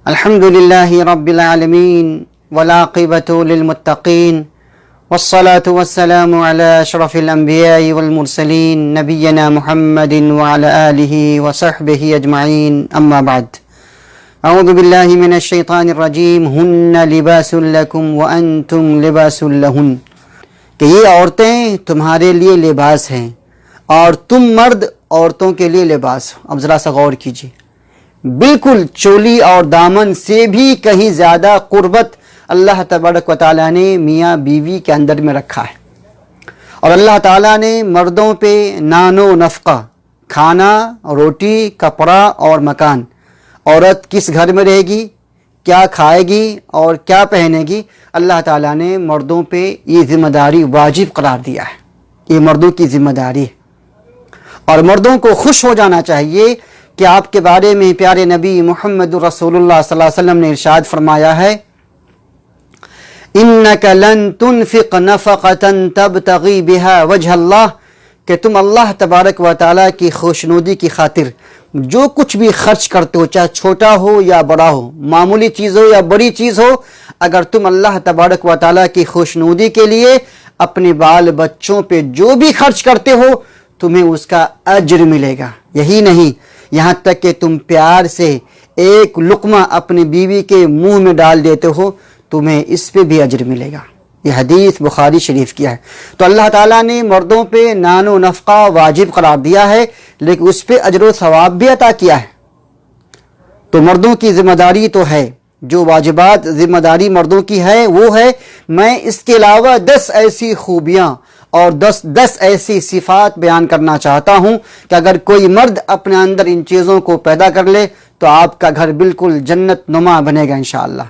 الحمد لله رب العالمين والعاقبة للمتقين والصلاة والسلام على أشرف الأنبياء والمرسلين نبينا محمد وعلى آله وصحبه أجمعين أما بعد أعوذ بالله من الشيطان الرجيم هن لباس لكم وأنتم لباس لهن کہ یہ عورتیں تمہارے لیے لباس ہیں اور تم مرد عورتوں کے لیے لباس ہو۔ اب ذرا سا غور کیجیے، بالکل چولی اور دامن سے بھی کہیں زیادہ قربت اللہ تبارک و تعالیٰ نے میاں بیوی کے اندر میں رکھا ہے، اور اللہ تعالیٰ نے مردوں پہ نان و نفقہ، کھانا، روٹی، کپڑا اور مکان، عورت کس گھر میں رہے گی، کیا کھائے گی اور کیا پہنے گی، اللہ تعالیٰ نے مردوں پہ یہ ذمہ داری واجب قرار دیا ہے۔ یہ مردوں کی ذمہ داری ہے، اور مردوں کو خوش ہو جانا چاہیے کہ آپ کے بارے میں پیارے نبی محمد رسول اللہ صلی اللہ علیہ وسلم نے ارشاد فرمایا ہے، اِنَّكَ لَن تُنفِقْ نَفَقَةً تَبْتَغِي بِهَا وَجْهَ اللَّهِ، کہ تم اللہ تبارک و تعالیٰ کی خوشنودی کی خاطر جو کچھ بھی خرچ کرتے ہو، چاہے چھوٹا ہو یا بڑا ہو، معمولی چیز ہو یا بڑی چیز ہو، اگر تم اللہ تبارک و تعالیٰ کی خوشنودی کے لیے اپنے بال بچوں پہ جو بھی خرچ کرتے ہو تمہیں اس کا اجر ملے گا۔ یہی نہیں، یہاں تک کہ تم پیار سے ایک لقمہ اپنی بیوی کے منہ میں ڈال دیتے ہو تمہیں اس پہ بھی اجر ملے گا۔ یہ حدیث بخاری شریف کی ہے۔ تو اللہ تعالیٰ نے مردوں پہ نان و نفقہ واجب قرار دیا ہے، لیکن اس پہ اجر و ثواب بھی عطا کیا ہے۔ تو مردوں کی ذمہ داری تو ہے، جو واجبات ذمہ داری مردوں کی ہے وہ ہے، میں اس کے علاوہ 10 ایسی خوبیاں اور 10 ایسی صفات بیان کرنا چاہتا ہوں کہ اگر کوئی مرد اپنے اندر ان چیزوں کو پیدا کر لے تو آپ کا گھر بالکل جنت نما بنے گا انشاءاللہ۔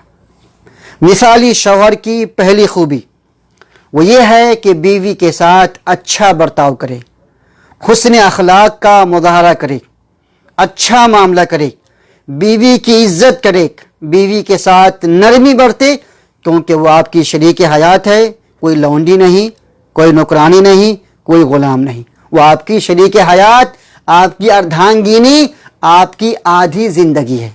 مثالی شوہر کی پہلی خوبی وہ یہ ہے کہ بیوی کے ساتھ اچھا برتاؤ کرے، حسن اخلاق کا مظاہرہ کرے، اچھا معاملہ کرے، بیوی کی عزت کرے، بیوی کے ساتھ نرمی برتے، کیونکہ وہ آپ کی شریک حیات ہے، کوئی لونڈی نہیں، کوئی نوکرانی نہیں، کوئی غلام نہیں، وہ آپ کی شریک حیات، آپ کی اردھانگینی، آپ کی آدھی زندگی ہے۔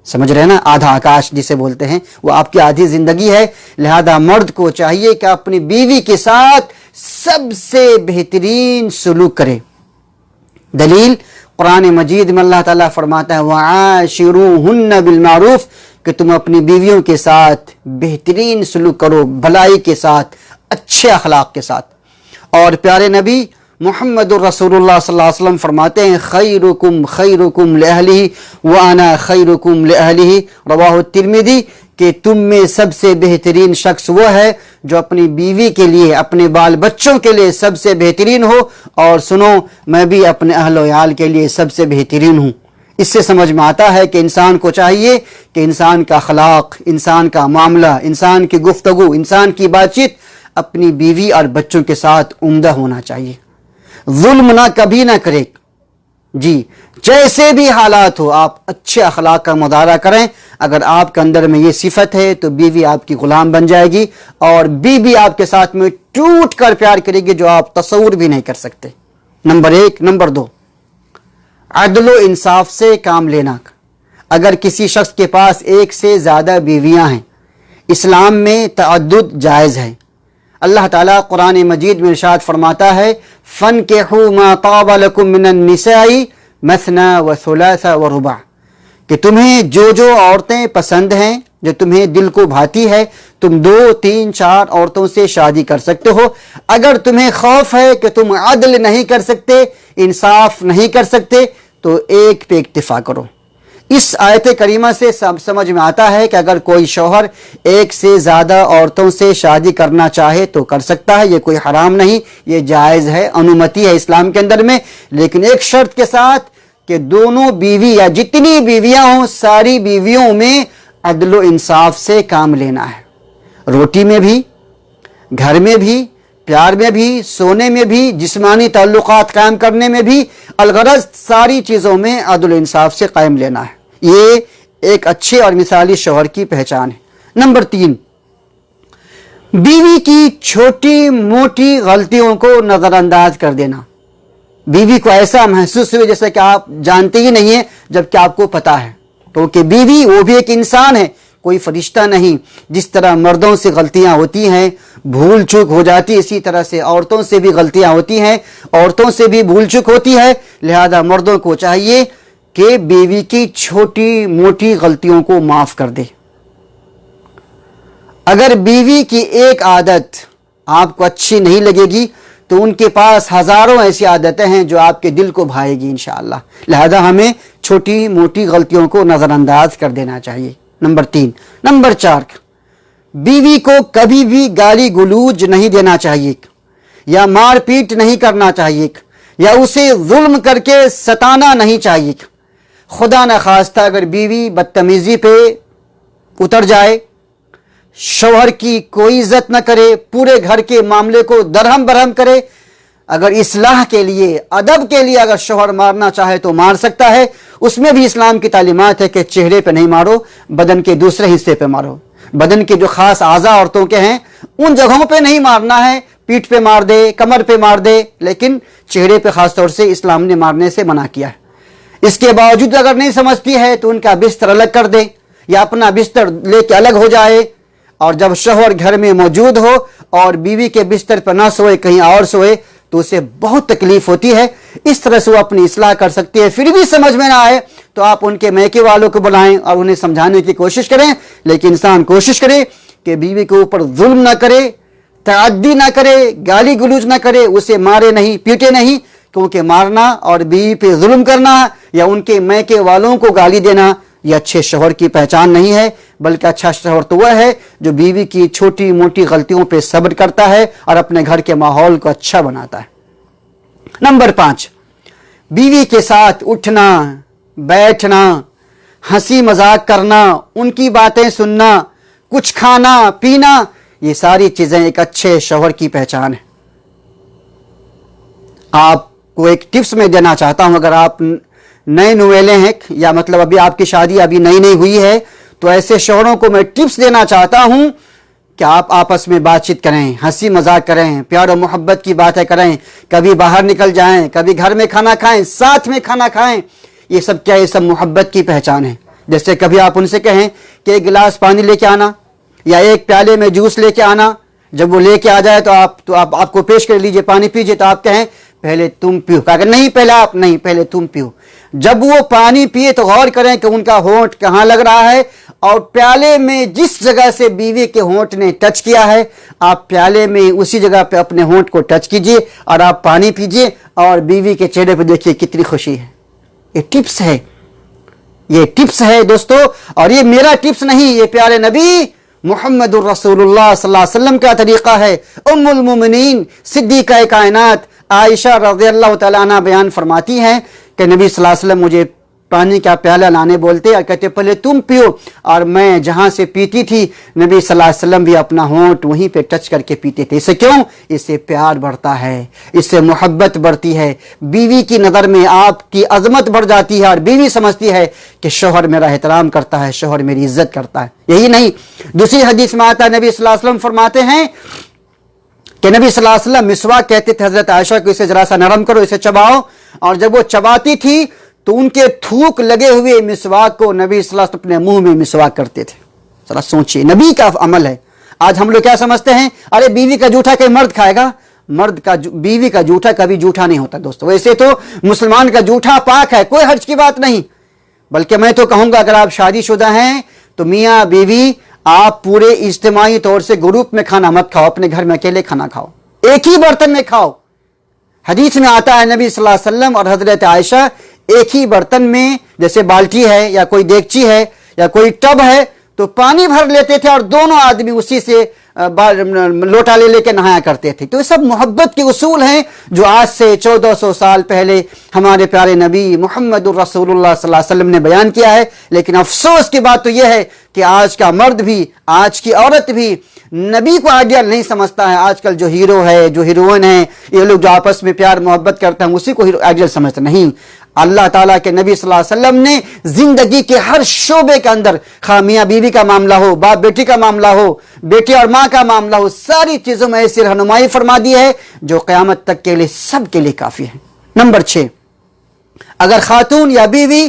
سمجھ رہے ہیں نا، آدھا آکاش جسے بولتے ہیں، وہ آپ کی آدھی زندگی ہے۔ لہذا مرد کو چاہیے کہ اپنی بیوی کے ساتھ سب سے بہترین سلوک کرے۔ دلیل قرآن مجید میں اللہ تعالیٰ فرماتا ہے وَعَاشِرُوهُنَّ بِالْمَعْرُوفِ، کہ تم اپنی بیویوں کے ساتھ بہترین سلوک کرو، بھلائی کے ساتھ، اچھے اخلاق کے ساتھ۔ اور پیارے نبی محمد الرسول اللہ صلی اللہ علیہ وسلم فرماتے ہیں خیرکم خیرکم لأہلہ وانا خیرکم لأہلہ، رواہ الترمذی، کہ تم میں سب سے بہترین شخص وہ ہے جو اپنی بیوی کے لیے، اپنے بال بچوں کے لیے سب سے بہترین ہو، اور سنو میں بھی اپنے اہل و عیال کے لیے سب سے بہترین ہوں۔ اس سے سمجھ میں آتا ہے کہ انسان کو چاہیے کہ انسان کا اخلاق، انسان کا معاملہ، انسان کی گفتگو، انسان کی بات چیت اپنی بیوی اور بچوں کے ساتھ عمدہ ہونا چاہیے، ظلم نہ کبھی نہ کرے۔ جی جیسے بھی حالات ہو آپ اچھے اخلاق کا مظاہرہ کریں۔ اگر آپ کے اندر میں یہ صفت ہے تو بیوی آپ کی غلام بن جائے گی، اور بیوی آپ کے ساتھ میں ٹوٹ کر پیار کرے گی جو آپ تصور بھی نہیں کر سکتے۔ نمبر 1۔ نمبر 2، عدل و انصاف سے کام لینا۔ اگر کسی شخص کے پاس ایک سے زیادہ بیویاں ہیں، اسلام میں تعدد جائز ہے۔ اللہ تعالیٰ قرآن مجید میں ارشاد فرماتا ہے فَانْكِحُوا مَا طَابَ لَكُم مِّنَ النِّسَاءِ مَثْنَىٰ وَثُلَاثَ وَرُبَاع، کہ تمہیں جو عورتیں پسند ہیں، جو تمہیں دل کو بھاتی ہے، تم 2، 3، 4 عورتوں سے شادی کر سکتے ہو۔ اگر تمہیں خوف ہے کہ تم عدل نہیں کر سکتے، انصاف نہیں کر سکتے، تو ایک پہ اکتفا کرو۔ اس آیت کریمہ سے سمجھ میں آتا ہے کہ اگر کوئی شوہر ایک سے زیادہ عورتوں سے شادی کرنا چاہے تو کر سکتا ہے، یہ کوئی حرام نہیں، یہ جائز ہے، انومتی ہے اسلام کے اندر میں، لیکن ایک شرط کے ساتھ کہ دونوں بیوی یا جتنی بیویاں ہوں ساری بیویوں میں عدل و انصاف سے کام لینا ہے، روٹی میں بھی، گھر میں بھی، پیار میں بھی، سونے میں بھی، جسمانی تعلقات قائم کرنے میں بھی، الغرض ساری چیزوں میں عدل و انصاف سے قائم لینا ہے۔ یہ ایک اچھے اور مثالی شوہر کی پہچان ہے۔ نمبر 3، بیوی کی چھوٹی موٹی غلطیوں کو نظر انداز کر دینا۔ بیوی کو ایسا محسوس ہوئے جیسے کہ آپ جانتے ہی نہیں ہیں جبکہ آپ کو پتا ہے کیونکہ بیوی وہ بھی ایک انسان ہے، کوئی فرشتہ نہیں۔ جس طرح مردوں سے غلطیاں ہوتی ہیں، بھول چوک ہو جاتی، اسی طرح سے عورتوں سے بھی غلطیاں ہوتی ہیں، عورتوں سے بھی بھول چوک ہوتی ہے۔ لہذا مردوں کو چاہیے کہ بیوی کی چھوٹی موٹی غلطیوں کو معاف کر دے۔ اگر بیوی کی ایک عادت آپ کو اچھی نہیں لگے گی تو ان کے پاس ہزاروں ایسی عادتیں ہیں جو آپ کے دل کو بھائے گی انشاءاللہ۔ لہذا ہمیں چھوٹی موٹی غلطیوں کو نظر انداز کر دینا چاہیے۔ نمبر 3۔ نمبر 4، بیوی کو کبھی بھی گالی گلوچ نہیں دینا چاہیے، یا مار پیٹ نہیں کرنا چاہیے، یا اسے ظلم کر کے ستانا نہیں چاہیے۔ خدا نخواستہ اگر بیوی بدتمیزی پہ اتر جائے، شوہر کی کوئی عزت نہ کرے، پورے گھر کے معاملے کو درہم برہم کرے، اگر اصلاح کے لیے، ادب کے لیے اگر شوہر مارنا چاہے تو مار سکتا ہے۔ اس میں بھی اسلام کی تعلیمات ہے کہ چہرے پہ نہیں مارو، بدن کے دوسرے حصے پہ مارو۔ بدن کے جو خاص اعضاء عورتوں کے ہیں ان جگہوں پہ نہیں مارنا ہے، پیٹھ پہ مار دے، کمر پہ مار دے، لیکن چہرے پہ خاص طور سے اسلام نے مارنے سے منع کیا ہے۔ اس کے باوجود اگر نہیں سمجھتی ہے تو ان کا بستر الگ کر دے، یا اپنا بستر لے کے الگ ہو جائے، اور جب شوہر گھر میں موجود ہو اور بیوی کے بستر پر نہ سوئے، کہیں اور سوئے، تو اسے بہت تکلیف ہوتی ہے۔ اس طرح سے وہ اپنی اصلاح کر سکتی ہے۔ پھر بھی سمجھ میں نہ آئے تو آپ ان کے میکے والوں کو بلائیں اور انہیں سمجھانے کی کوشش کریں، لیکن انسان کوشش کرے کہ بیوی کے اوپر ظلم نہ کرے، تعدی نہ کرے، گالی گلوچ نہ کرے، اسے مارے نہیں، پیٹے نہیں، کیونکہ مارنا اور بیوی پہ ظلم کرنا یا ان کے میکے والوں کو گالی دینا یہ اچھے شوہر کی پہچان نہیں ہے، بلکہ اچھا شوہر تو وہ ہے جو بیوی کی چھوٹی موٹی غلطیوں پہ صبر کرتا ہے اور اپنے گھر کے ماحول کو اچھا بناتا ہے۔ نمبر 5، بیوی کے ساتھ اٹھنا، بیٹھنا، ہنسی مذاق کرنا، ان کی باتیں سننا، کچھ کھانا پینا، یہ ساری چیزیں ایک اچھے شوہر کی پہچان ہے۔ آپ کو ایک ٹپس میں دینا چاہتا ہوں، اگر آپ نئے نویلے ہیں یا مطلب ابھی آپ کی شادی ابھی نئی ہوئی ہے تو ایسے شوہروں کو میں ٹپس دینا چاہتا ہوں کہ آپ آپس میں بات چیت کریں، ہنسی مذاق کریں، پیار و محبت کی باتیں کریں، کبھی باہر نکل جائیں، کبھی گھر میں کھانا کھائیں، ساتھ میں کھانا کھائیں۔ یہ سب کیا؟ یہ سب محبت کی پہچان ہے۔ جیسے کبھی آپ ان سے کہیں کہ ایک گلاس پانی لے کے آنا یا ایک پیالے میں جوس لے کے آنا، جب وہ لے کے آ جائے تو آپ کو پیش کر لیجئے، پانی پیجئے، تو آپ کہیں پہلے تم پیو، کہا کہ نہیں پہلے آپ، نہیں پہلے تم پیو۔ جب وہ پانی پیے تو غور کریں کہ ان کا ہونٹ کہاں لگ رہا ہے، اور پیالے میں جس جگہ سے بیوی کے ہونٹ نے ٹچ کیا ہے آپ پیالے میں اسی جگہ پہ اپنے ہونٹ کو ٹچ کیجئے اور آپ پانی پیجئے، اور بیوی کے چہرے پہ دیکھیے کتنی خوشی ہے۔ یہ ٹپس ہے، یہ ٹپس ہے دوستو، اور یہ میرا ٹپس نہیں، یہ پیارے نبی محمد الرسول اللہ صلی اللہ علیہ وسلم کا طریقہ ہے۔ ام المومنین صدیقہ کائنات عائشہ رضی اللہ تعالیٰ عنہ بیان فرماتی ہیں کہ نبی صلی اللہ علیہ وسلم مجھے پانی کا پیالہ لانے بولتے اور کہتے پہلے تم پیو، اور میں جہاں سے پیتی تھی نبی صلی اللہ علیہ وسلم بھی اپنا ہونٹ وہیں پہ ٹچ کر کے پیتے تھے۔ اسے کیوں؟ اس سے پیار بڑھتا ہے، اس سے محبت بڑھتی ہے، بیوی کی نظر میں آپ کی عظمت بڑھ جاتی ہے، اور بیوی سمجھتی ہے کہ شوہر میرا احترام کرتا ہے، شوہر میری عزت کرتا ہے۔ یہی نہیں، دوسری حدیث میں آتا ہے نبی صلی اللہ علیہ وسلم فرماتے ہیں کہ نبی صلی اللہ علیہ وسلم مسواک کہتے تھے حضرت عائشہ کو اسے ذرا سا نرم کرو، اسے چباؤ، اور جب وہ چباتی تھی تو ان کے تھوک لگے ہوئے مسواک کو نبی صلی اللہ علیہ وسلم اپنے منہ میں مسواک کرتے تھے۔ ذرا سوچئے، نبی کا عمل ہے۔ آج ہم لوگ کیا سمجھتے ہیں، ارے بیوی کا جھوٹا کہ مرد کھائے گا، بیوی کا جھوٹا کبھی جھوٹا نہیں ہوتا دوستو۔ ویسے تو مسلمان کا جھوٹا پاک ہے، کوئی حرج کی بات نہیں، بلکہ میں تو کہوں گا اگر آپ شادی شدہ ہیں تو میاں بیوی آپ پورے اجتماعی طور سے گروپ میں کھانا مت کھاؤ، اپنے گھر میں اکیلے کھانا کھاؤ، ایک ہی برتن میں کھاؤ۔ حدیث میں آتا ہے نبی صلی اللہ علیہ وسلم اور حضرت عائشہ ایک ہی برتن میں، جیسے بالٹی ہے یا کوئی دیگچی ہے یا کوئی ٹب ہے، تو پانی بھر لیتے تھے اور دونوں آدمی اسی سے لوٹا لے کے نہایا کرتے تھے۔ تو یہ سب محبت کے اصول ہیں جو آج سے 1400 سال پہلے ہمارے پیارے نبی محمد الرسول اللہ صلی اللہ علیہ وسلم نے بیان کیا ہے۔ لیکن افسوس کی بات تو یہ ہے کہ آج کا مرد بھی، آج کی عورت بھی نبی کو آئیڈیل نہیں سمجھتا ہے۔ آج کل جو ہیرو ہے، جو ہیروئن ہے، یہ لوگ جو آپس میں پیار محبت کرتے ہیں اسی کو آئیڈیل سمجھتے نہیں۔ اللہ تعالیٰ کے نبی صلی اللہ علیہ وسلم نے زندگی کے ہر شعبے کے اندر، خواہ میاں بیوی کا معاملہ ہو، باپ بیٹی کا معاملہ ہو، بیٹے اور ماں کا معاملہ ہو، ساری چیزوں میں ایسی رہنمائی فرما دی ہے جو قیامت تک کے لیے سب کے لیے کافی ہے۔ نمبر 6، اگر خاتون یا بیوی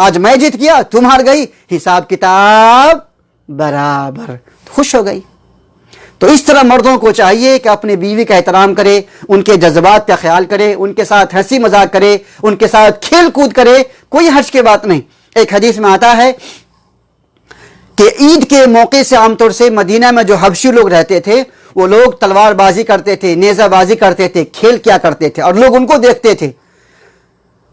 آج میں جیت گیا تم ہار گئی، حساب کتاب برابر، خوش ہو گئی۔ تو اس طرح مردوں کو چاہیے کہ اپنی بیوی کا احترام کرے، ان کے جذبات کا خیال کرے، ان کے ساتھ ہنسی مذاق کرے، ان کے ساتھ کھیل کود کرے، کوئی حرج کی بات نہیں۔ ایک حدیث میں آتا ہے کہ عید کے موقع سے عام طور سے مدینہ میں جو حبشی لوگ رہتے تھے وہ لوگ تلوار بازی کرتے تھے، نیزہ بازی کرتے تھے، کھیل کیا کرتے تھے اور لوگ ان کو دیکھتے تھے۔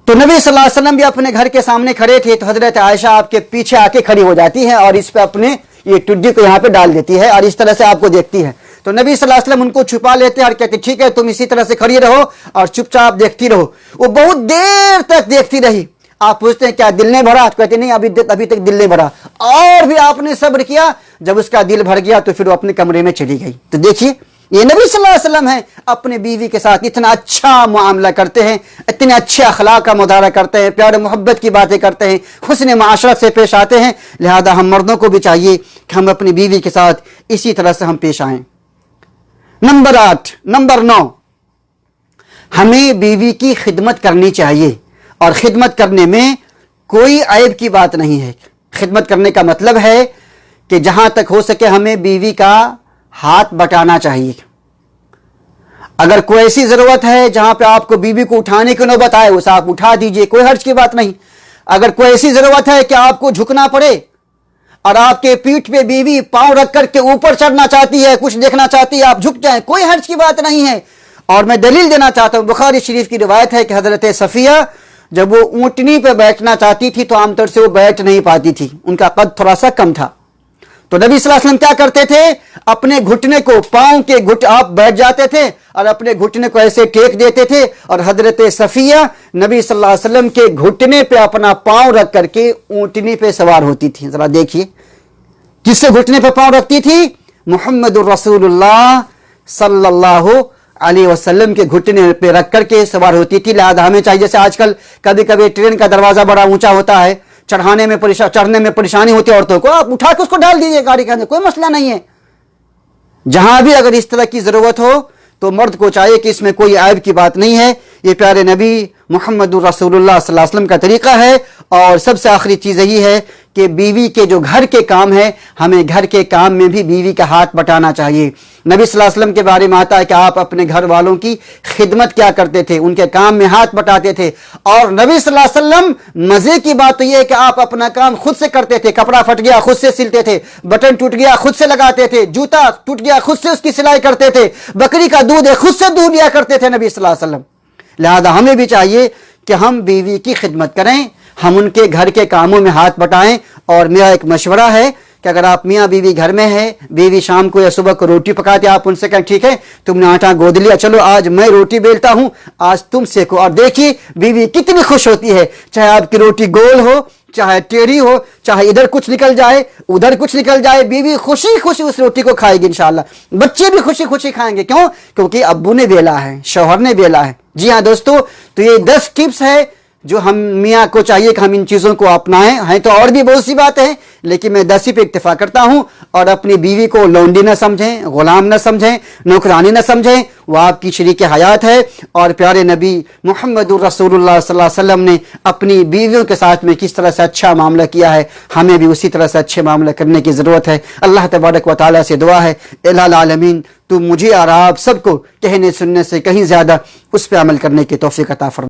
تو نبی صلی اللہ علیہ وسلم بھی اپنے گھر کے سامنے کھڑے تھے تو حضرت عائشہ آپ کے پیچھے آ کے کھڑی ہو جاتی ہے اور اس پہ اپنے یہ ٹڈی کو یہاں پہ ڈال دیتی ہے اور اس طرح سے آپ کو دیکھتی ہے۔ تو نبی صلی اللہ علیہ وسلم ان کو چھپا لیتے اور کہتے ٹھیک ہے تم اسی طرح سے کھڑی رہو اور چپ چاپ دیکھتی رہو۔ وہ بہت دیر تک دیکھتی رہی۔ آپ پوچھتے ہیں کیا دل نہیں بھرا؟ کہتے نہیں ابھی تک دل نہیں بھرا، اور بھی آپ نے صبر کیا۔ جب اس کا دل بھر گیا تو پھر وہ اپنے کمرے میں چلی گئی۔ تو دیکھیے یہ نبی صلی اللہ علیہ وسلم ہیں، اپنے بیوی کے ساتھ اتنا اچھا معاملہ کرتے ہیں، اتنے اچھے اخلاق کا مظاہرہ کرتے ہیں، پیار محبت کی باتیں کرتے ہیں، حسن معاشرت سے پیش آتے ہیں۔ لہذا ہم مردوں کو بھی چاہیے کہ ہم اپنی بیوی کے ساتھ اسی طرح سے ہم پیش آئیں۔ نمبر 9، ہمیں بیوی کی خدمت کرنی چاہیے، اور خدمت کرنے میں کوئی عیب کی بات نہیں ہے۔ خدمت کرنے کا مطلب ہے کہ جہاں تک ہو سکے ہمیں بیوی کا ہاتھ بٹانا چاہیے۔ اگر کوئی ایسی ضرورت ہے جہاں پہ آپ کو بیوی کو اٹھانے کی نوبت آئے اسے آپ اٹھا دیجئے، کوئی حرج کی بات نہیں۔ اگر کوئی ایسی ضرورت ہے کہ آپ کو جھکنا پڑے اور آپ کے پیٹھ پہ بیوی پاؤں رکھ کر کے اوپر چڑھنا چاہتی ہے، کچھ دیکھنا چاہتی ہے، آپ جھک جائیں، کوئی حرج کی بات نہیں ہے۔ اور میں دلیل دینا چاہتا ہوں، بخاری شریف کی روایت ہے کہ حضرت صفیہ جب وہ اونٹنی پہ بیٹھنا چاہتی تھی تو عام طور سے وہ بیٹھ نہیں پاتی تھی، ان کا قد تھوڑا سا کم تھا۔ تو نبی صلی اللہ علیہ وسلم کیا کرتے تھے؟ اپنے گھٹنے کو پاؤں کے آپ بیٹھ جاتے تھے اور اپنے گھٹنے کو ایسے ٹیک دیتے تھے، اور حضرت صفیہ نبی صلی اللہ علیہ وسلم کے گھٹنے پہ اپنا پاؤں رکھ کر کے اونٹنی پہ سوار ہوتی تھی۔ ذرا دیکھیے کس سے گھٹنے پہ پاؤں رکھتی تھی؟ محمد الرسول اللہ صلی اللہ علیہ وسلم کے گھٹنے پہ رکھ کر کے سوار ہوتی تھی۔ لہذا ہمیں چاہیے، جیسے آج کل کبھی کبھی ٹرین کا دروازہ بڑا اونچا ہوتا ہے، چڑھنے میں پریشانی ہوتی ہے عورتوں کو، آپ اٹھا کے اس کو ڈال دیجئے گاڑی کے اندر، کوئی مسئلہ نہیں ہے۔ جہاں بھی اگر اس طرح کی ضرورت ہو تو مرد کو چاہیے کہ اس میں کوئی عیب کی بات نہیں ہے۔ یہ پیارے نبی محمد الرسول اللہ صلی اللہ علیہ وسلم کا طریقہ ہے۔ اور سب سے آخری چیز یہی ہے کہ بیوی کے جو گھر کے کام ہے، ہمیں گھر کے کام میں بھی بیوی کا ہاتھ بٹانا چاہیے۔ نبی صلی اللہ علیہ وسلم کے بارے میں آتا ہے کہ آپ اپنے گھر والوں کی خدمت کیا کرتے تھے، ان کے کام میں ہاتھ بٹاتے تھے۔ اور نبی صلی اللہ علیہ وسلم مزے کی بات تو یہ ہے کہ آپ اپنا کام خود سے کرتے تھے، کپڑا پھٹ گیا خود سے سلتے تھے، بٹن ٹوٹ گیا خود سے لگاتے تھے، جوتا ٹوٹ گیا خود سے اس کی سلائی کرتے تھے، بکری کا دودھ ہے خود سے دودھ لیا کرتے تھے نبی صلی اللہ علیہ وسلم۔ لہذا ہمیں بھی چاہیے کہ ہم بیوی کی خدمت کریں، ہم ان کے گھر کے کاموں میں ہاتھ بٹائیں۔ اور میرا ایک مشورہ ہے کہ اگر آپ میاں بیوی گھر میں ہیں، بیوی شام کو یا صبح کو روٹی پکاتے، آپ ان سے کہیں ٹھیک ہے تم نے آٹا گود لیا، چلو آج میں روٹی بیلتا ہوں، آج تم سیکو۔ اور دیکھیے بیوی کتنی خوش ہوتی ہے، چاہے آپ کی روٹی گول ہو، چاہے ٹیڑھی ہو، چاہے ادھر کچھ نکل جائے ادھر کچھ نکل جائے، بیوی خوشی خوشی اس روٹی کو کھائے گی انشاءاللہ۔ بچے بھی خوشی خوشی کھائیں گے، کیوں؟ کیونکہ ابو نے بیلا ہے، شوہر نے بیلا ہے۔ جی ہاں دوستو، تو یہ 10 ٹپس ہے جو ہم میاں کو چاہیے کہ ہم ان چیزوں کو اپنائیں۔ ہیں تو اور بھی بہت سی باتیں ہیں لیکن میں 10 ہی پہ اکتفا کرتا ہوں۔ اور اپنی بیوی کو لونڈی نہ سمجھیں، غلام نہ سمجھیں، نوکرانی نہ سمجھیں، وہ آپ کی شریک حیات ہے۔ اور پیارے نبی محمد الرسول اللہ صلی اللہ علیہ وسلم نے اپنی بیویوں کے ساتھ میں کس طرح سے اچھا معاملہ کیا ہے، ہمیں بھی اسی طرح سے اچھے معاملہ کرنے کی ضرورت ہے۔ اللہ تبارک و تعالیٰ سے دعا ہے الہ العالمین تو مجھے اور آپ سب کو کہنے سننے سے کہیں زیادہ اس پہ عمل کرنے کی توفیق عطا فرمائے۔